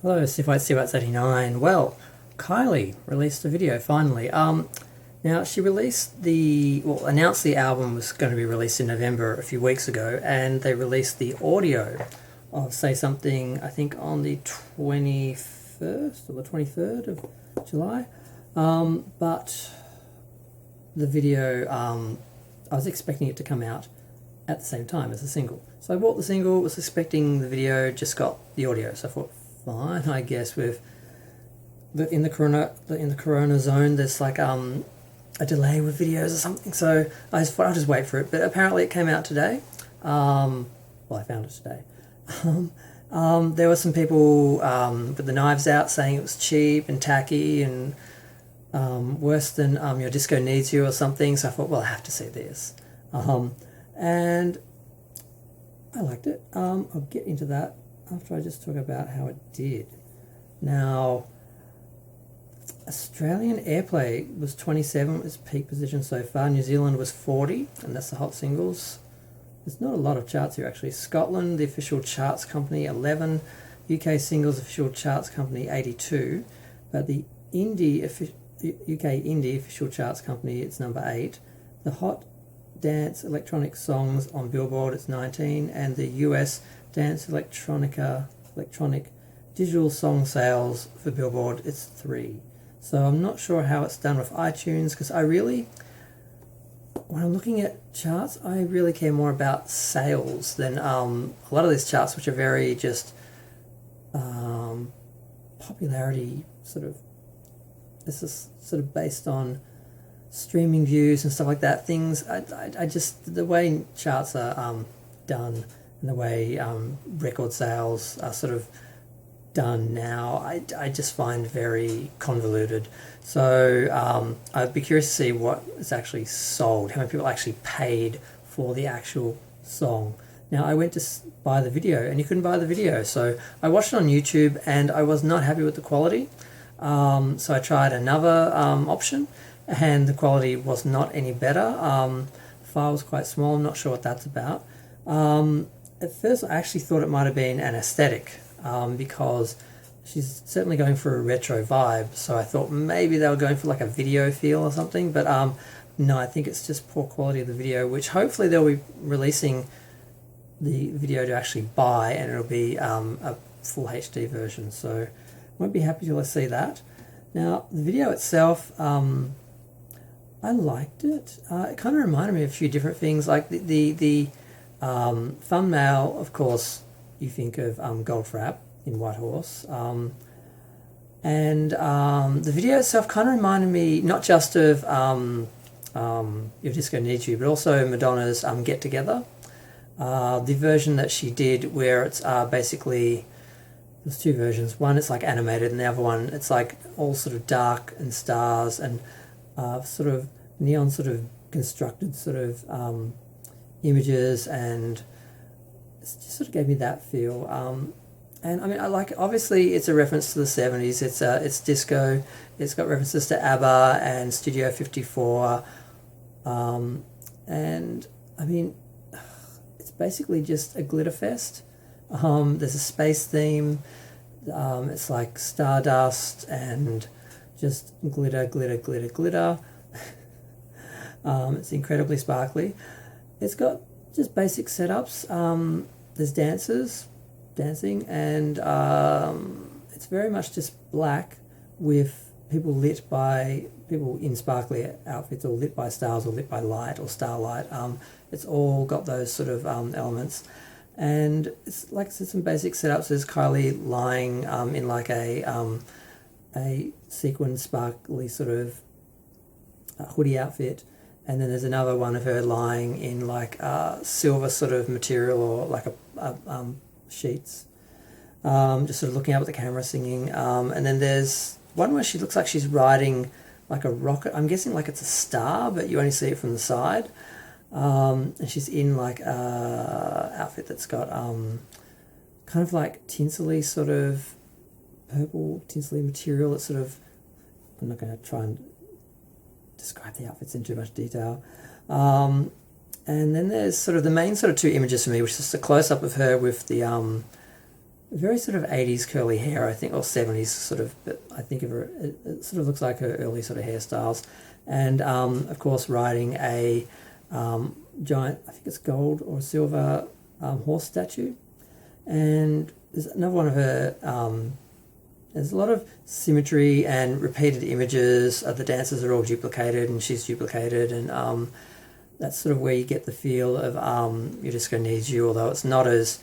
Hello, Sifite89. Well, Kylie released a video finally. Now she announced the album was going to be released in November a few weeks ago, and they released the audio of Say Something, I think on the 21st or the 23rd of July. But the video, I was expecting it to come out at the same time as the single. So I bought the single, was expecting the video, just got the audio. So I thought, fine, I guess in the corona zone, there's like a delay with videos or something. So I thought I'll just wait for it. But apparently it came out today. Well, I found it today. There were some people with the knives out saying it was cheap and tacky and worse than Your Disco Needs You or something. So I thought, well, I have to see this. And I liked it. I'll get into that after I just talk about how it did. Now, Australian airplay was 27, was peak position so far. New Zealand was 40, and that's the hot singles. There's not a lot of charts here actually. Scotland, the official charts company, 11. UK singles official charts company, 82. But the UK indie official charts company, it's number 8. The hot dance electronic songs on Billboard, it's 19. And the US dance electronic digital song sales for Billboard, it's 3. So I'm not sure how it's done with iTunes, because when I'm looking at charts, I really care more about sales than a lot of these charts, which are very just popularity this is sort of based on streaming views and stuff like that. I just, the way charts are done and the way record sales are sort of done now, I just find very convoluted. So I'd be curious to see what is actually sold, how many people actually paid for the actual song. Now, I went to buy the video and you couldn't buy the video, so I watched it on YouTube and I was not happy with the quality. So I tried another option and the quality was not any better. The file was quite small. I'm not sure what that's about. At first I actually thought it might have been an aesthetic, because she's certainly going for a retro vibe, so I thought maybe they were going for like a video feel or something, but no, I think it's just poor quality of the video, which hopefully they'll be releasing the video to actually buy, and it'll be a full HD version, so won't be happy till I see that. Now, the video itself, I liked it. It kind of reminded me of a few different things, like the thumbnail, of course, you think of Goldfrapp in White Horse. And the video itself kind of reminded me not just of Your Disco Needs You, but also Madonna's Get Together. The version that she did where it's basically, there's two versions. One, it's like animated, and the other one, it's like all sort of dark and stars and sort of neon sort of constructed sort of images, and it just sort of gave me that feel. And I mean, I like it. Obviously it's a reference to the 70s. It's disco. It's got references to ABBA and Studio 54. And I mean, it's basically just a glitter fest. There's a space theme. It's like stardust and just glitter, glitter, glitter, glitter. It's incredibly sparkly. It's got just basic setups. There's dancing, and it's very much just black with people in sparkly outfits, or lit by stars, or lit by light, or starlight. It's all got those sort of elements, and it's like I said, some basic setups. There's Kylie lying in like a sequin sparkly sort of hoodie outfit. And then there's another one of her lying in like silver sort of material, or like a sheets, just sort of looking up at the camera singing. And then there's one where she looks like she's riding like a rocket. I'm guessing like it's a star, but you only see it from the side. And she's in like a outfit that's got kind of like tinsely sort of purple tinsely material. It's sort of, I'm not going to try and describe the outfits in too much detail. And then there's sort of the main sort of two images for me, which is just a close-up of her with the very sort of 80s curly hair, I think, or 70s sort of, but I think of her, it sort of looks like her early sort of hairstyles. And of course riding a giant, I think it's gold or silver horse statue. And there's another one of her, there's a lot of symmetry and repeated images. The dancers are all duplicated and she's duplicated, and that's sort of where you get the feel of Your Disco Needs You, although it's not as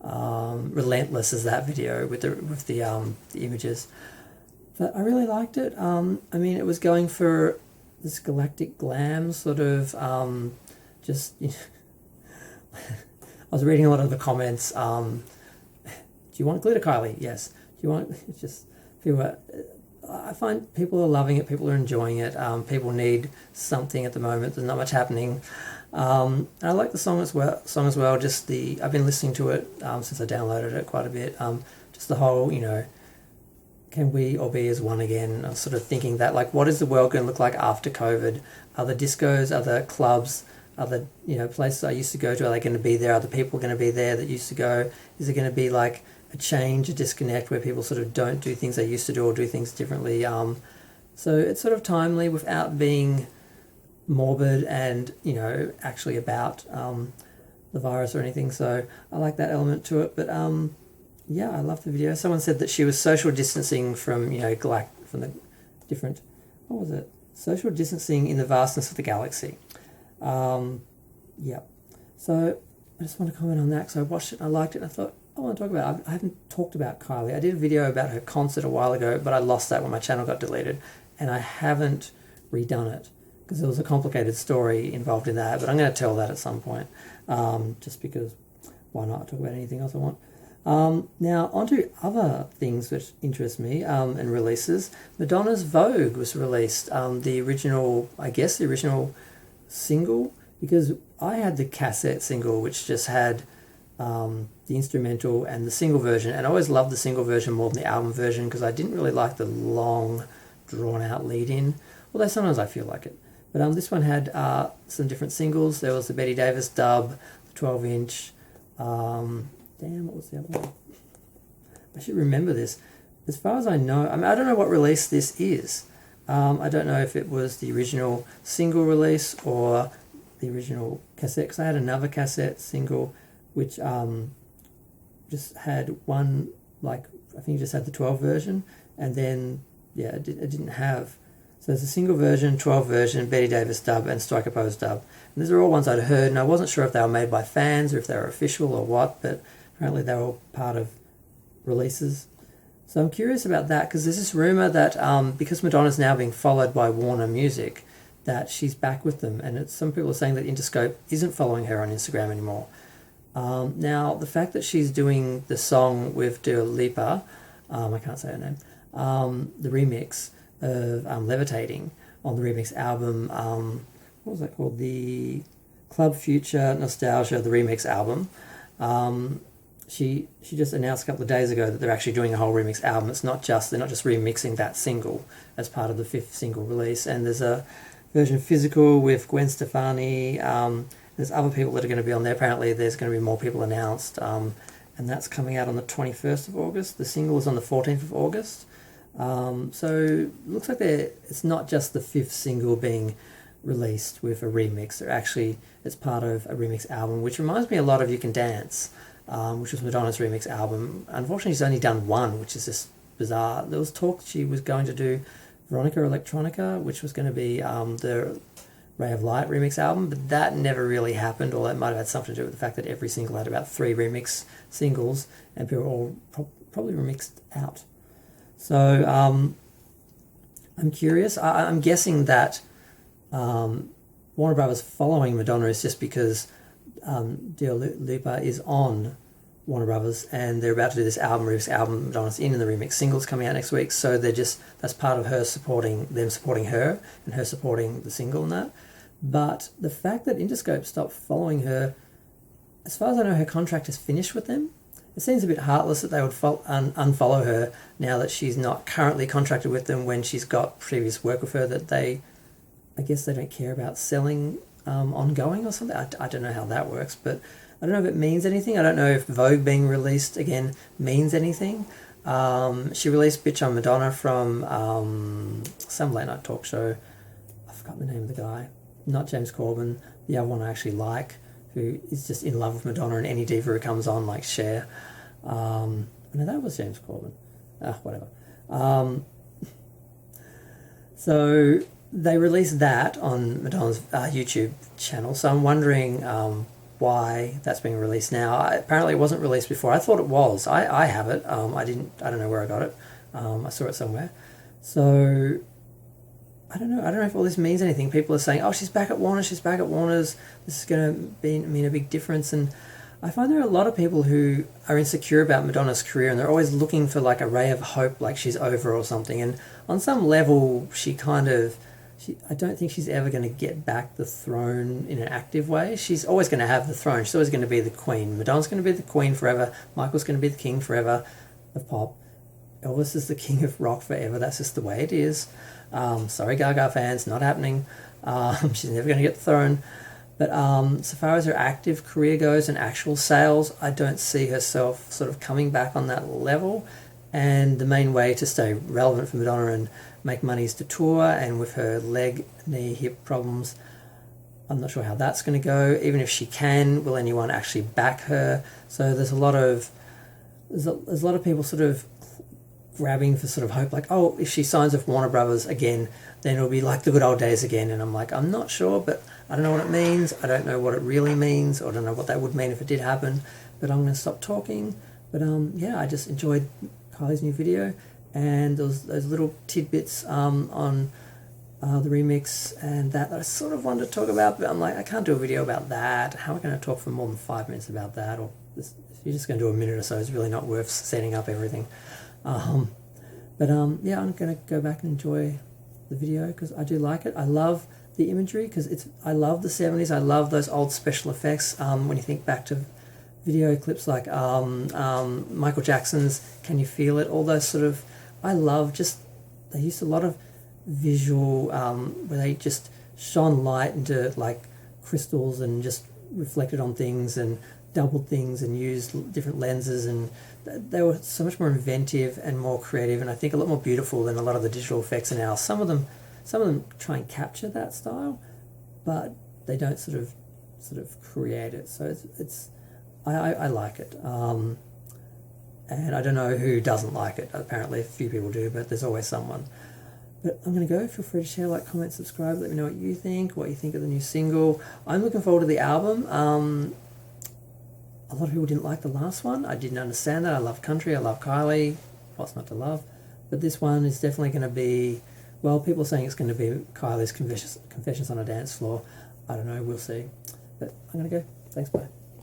relentless as that video with the images. But I really liked it. I mean, it was going for this galactic glam sort of, just, you know, I was reading a lot of the comments. Do you want glitter, Kylie? Yes. Do you want, it's just, I find people are loving it, people are enjoying it, people need something at the moment, there's not much happening. And I like the song as well. Just I've been listening to it since I downloaded it quite a bit. Just the whole, you know, can we all be as one again? I was sort of thinking that, like, what is the world going to look like after COVID? Are the discos, are the clubs, are the, you know, places I used to go to, are they going to be there? Are the people going to be there that used to go? Is it going to be like a change, a disconnect where people sort of don't do things they used to do or do things differently? So it's sort of timely without being morbid and, you know, actually about the virus or anything. So I like that element to it. But yeah, I love the video. Someone said that she was social distancing from, you know, from the different, what was it? Social distancing in the vastness of the galaxy. Yeah. So I just want to comment on that because I watched it and I liked it and I thought, I want to talk about it. I haven't talked about Kylie. I did a video about her concert a while ago, but I lost that when my channel got deleted, and I haven't redone it because there was a complicated story involved in that, but I'm going to tell that at some point, just because why not talk about anything else I want. Now, onto other things which interest me and releases. Madonna's Vogue was released, the original single, because I had the cassette single which just had the instrumental and the single version, and I always loved the single version more than the album version because I didn't really like the long, drawn-out lead-in, although sometimes I feel like it. But this one had some different singles. There was the Betty Davis dub, the 12-inch, what was the other one? I should remember this. As far as I know, I mean, I don't know what release this is. I don't know if it was the original single release or the original cassette, because I had another cassette single which just had one, like, I think it just had the 12 version, and then, yeah, it didn't have. So there's a single version, 12 version, Betty Davis dub, and Striker Pose dub. And these are all ones I'd heard, and I wasn't sure if they were made by fans or if they were official or what, but apparently they were all part of releases. So I'm curious about that, because there's this rumour that because Madonna's now being followed by Warner Music, that she's back with them, and some people are saying that Interscope isn't following her on Instagram anymore. Now, the fact that she's doing the song with Dua Lipa, I can't say her name, the remix of Levitating on the remix album, what was that called? The Club Future Nostalgia, the remix album. She just announced a couple of days ago that they're actually doing a whole remix album. They're not just remixing that single as part of the 5th single release. And there's a version physical with Gwen Stefani. There's other people that are going to be on there. Apparently there's going to be more people announced. And that's coming out on the 21st of August. The single is on the 14th of August. So it looks like it's not just the 5th single being released with a remix. It's part of a remix album, which reminds me a lot of You Can Dance, which was Madonna's remix album. Unfortunately, she's only done one, which is just bizarre. There was talk she was going to do Veronica Electronica, which was going to be the Ray of Light remix album, but that never really happened, or that might have had something to do with the fact that every single had about 3 remix singles, and people were all probably remixed out. So I'm curious. I'm guessing that Warner Brothers following Madonna is just because Dua Lipa is on Warner Brothers and they're about to do this remix album. Madonna's in the remix singles coming out next week, so that's part of them supporting her and her supporting the single and that. But the fact that Interscope stopped following her, as far as I know, her contract is finished with them. It seems a bit heartless that they would unfollow her now that she's not currently contracted with them when she's got previous work with her that I guess they don't care about selling ongoing or something. I don't know how that works, but I don't know if it means anything. I don't know if Vogue being released again means anything. She released Bitch on Madonna from some late night talk show. I forgot the name of the guy. Not James Corbin. The other one I actually like, who is just in love with Madonna, and any diva who comes on, like Cher. No, that was James Corbin. Whatever. So they released that on Madonna's YouTube channel. So I'm wondering why that's being released now. Apparently it wasn't released before. I thought it was. I have it. I don't know where I got it. I saw it somewhere. So I don't know if all this means anything. People are saying, oh, she's back at Warner, she's back at Warner's. This is going to mean a big difference. And I find there are a lot of people who are insecure about Madonna's career, and they're always looking for like a ray of hope, like she's over or something. And on some level, I don't think she's ever going to get back the throne in an active way. She's always going to have the throne. She's always going to be the queen. Madonna's going to be the queen forever. Michael's going to be the king forever of pop. Elvis is the king of rock forever. That's just the way it is. Sorry, Gaga fans, not happening. She's never going to get the throne. But so far as her active career goes and actual sales, I don't see herself sort of coming back on that level. And the main way to stay relevant for Madonna and make money is to tour, and with her leg, knee, hip problems, I'm not sure how that's going to go. Even if she can, will anyone actually back her? So there's a lot of people sort of grabbing for sort of hope, like, oh, if she signs with Warner Brothers again, then it'll be like the good old days again. And I'm like, I'm not sure, but I don't know what it means. I don't know what it really means, or I don't know what that would mean if it did happen. But I'm going to stop talking. But yeah, I just enjoyed Kylie's new video, and those little tidbits on the remix and that I sort of wanted to talk about, but I'm like, I can't do a video about that. How am I going to talk for more than 5 minutes about that? Or if you're just going to do a minute or so, it's really not worth setting up everything. Yeah, I'm going to go back and enjoy the video because I do like it. I love the imagery because I love the 70s. I love those old special effects. When you think back to video clips like Michael Jackson's Can You Feel It? All those sort of, I love just, they used a lot of visual where they just shone light into like crystals and just reflected on things and doubled things and used different lenses, and they were so much more inventive and more creative, and I think a lot more beautiful than a lot of the digital effects are now. Some of them try and capture that style, but they don't sort of create it. So I like it, and I don't know who doesn't like it. Apparently a few people do, but there's always someone. But I'm going to go. Feel free to share, like, comment, subscribe. Let me know what you think of the new single. I'm looking forward to the album. A lot of people didn't like the last one. I didn't understand that. I love country. I love Kylie. What's not to love? But this one is definitely going to be, well, people are saying it's going to be Kylie's Confessions on a Dance Floor. I don't know. We'll see. But I'm going to go. Thanks. Bye.